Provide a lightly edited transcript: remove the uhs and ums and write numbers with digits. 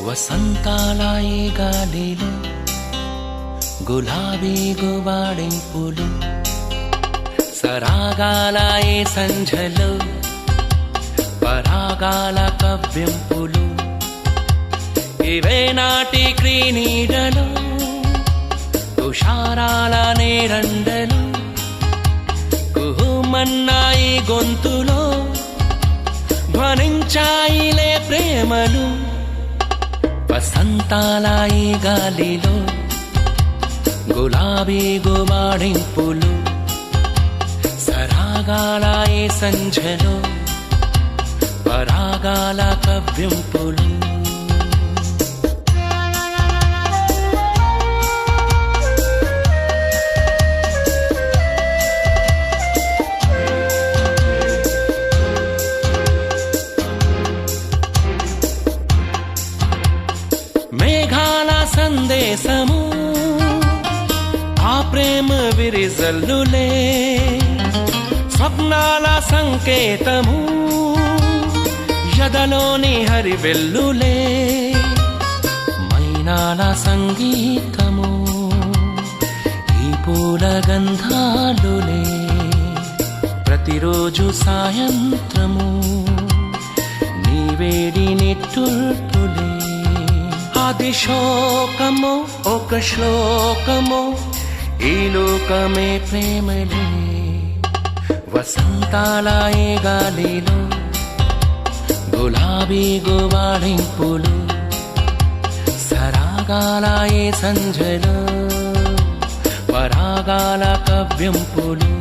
వసంతాల ఈ గాలిలో గులాబీ గుబాళింపులు, సరాగాల ఈ సంధ్యలో పరాగాల కవ్వింపులు, ఇవే నాటి క్రీనీడలు తుషారాల నేరండలు, కుహుమన్నాయి గొంతులో ధ్వనించాయిలే ప్రేమలు. వసంతాల ఈ గాలిలో గులాబీ గుబాళింపులు, సరాగాల ఈ సంధ్యలో పరాగాల కవ్వింపులు. మేఘాల సందేశము ఆ ప్రేమ విరిజల్లులే, స్వప్నాల సంకేతము యదలోని హరివెల్లులే, మైనాల సంగీతము ఈ పూల గంధాలులే, ప్రతిరోజు సాయంత్రము నీ వేడి నిట్టూర్పులే. ఆది శోకము ఒక శ్లోకము ఈ లోకమే ప్రేమలే. వసంతాల ఈ గాలిలో గులాబీ గుబాళింపులు, సరాగాల ఈ సంధ్యలో పరాగాల కవ్వింపులు.